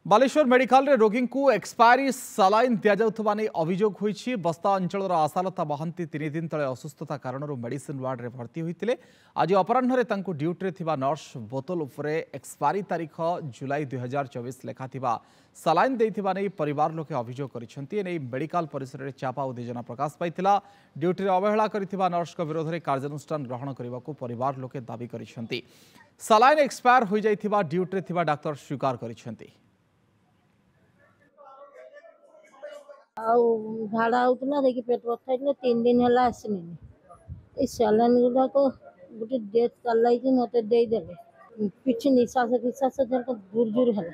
Baleshwar medical रे रोगी को एक्सपायरी सालाइन दि जाउथबा नै अभियोग होईछि। बस्ता अंचलर आशालता महांती 3 दिन तले असुस्थता कारण मेडिसिन वार्ड रे भर्ती होइतिले। आज अपराह्न रे तांको ड्यूटी रे थिबा नर्स बोतल उपरे एक्सपायरी तारीख जुलाई 2024 लेखा थिबा सालाइन देइथिबा नै परिवार लोके अभियोग करिसेंती। नै मेडिकल परिसर रे चापा उद्देजना प्रकाश पाइतिला। ड्यूटी रे अवहेला करिथिबा नर्स को विरोध रे कार्यानुष्ठान ग्रहण करबाकू परिवार लोके दाबी करिसेंती। सालाइन एक्सपायर होई जाइथिबा ड्यूटी रे थिबा डाक्टर स्वीकार करिसेंती। झाड़ा होता देखिए पेट बथा 3 दिन है आसनी सालाइन गुड़ाक गोटे डेथ चल मत देदे कि निश्वास फिश्वास दूर दूर है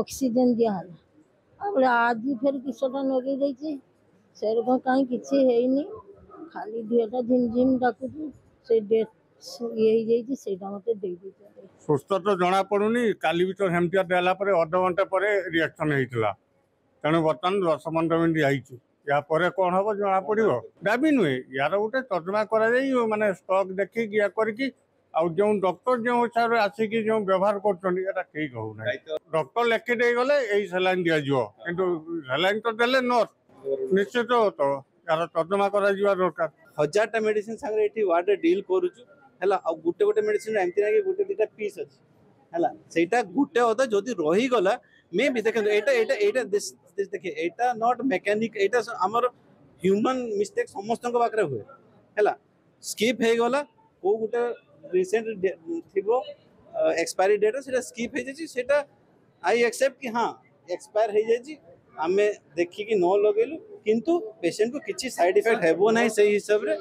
ऑक्सीजन दिहला आज फिर किसटा लगे से रकम कहीं किसी खाली देहटा झिमझिम डाकुची से डेथ ये मत दे सुस्थ तो जना पड़ूनी काली भी तो हेमतिया देला पर अध घंटे पर रिएक्शन होता तेणु बर्तमान 10-15 मिनट आई या कौन हम जना पड़ो दाबी नुहे यार गोटे तर्जमा कर माने स्टॉक देखिक या करके जो डॉक्टर जो हिसाब से आसिक जो व्यवहार कर ठीक होना डॉक्टर लेखि दे गले यही सैलाइन दिज्व कि सैलाइन तो देले नर्स निश्चित तो यार तर्जमा कर दरकार 1000टा मेडिसिन संगे एठी वार्ड डील करूछु हला आ गुटे गुटे मेडिसिन एमती ना कि गुटे दिटा पीस अछि हला सेटा गुटे अदा जदी रही गला मे भी देखो एटा एटा एटा दिस देखिए एटा नॉट मैकेनिक एटा हमर ह्यूमन मिस्टेक समस्त को बाकरे हुए हला स्किप हे गला को गुटे रिसेंट थिबो एक्सपायरी डेट सेटा स्किप हे जेची सेटा आई एक्सेप्ट कि हां एक्सपायर हे जेची आमे देखि कि न लगेलु किंतु पेशेंट को किछि साइड इफेक्ट हेबो नै सही हिसाब रे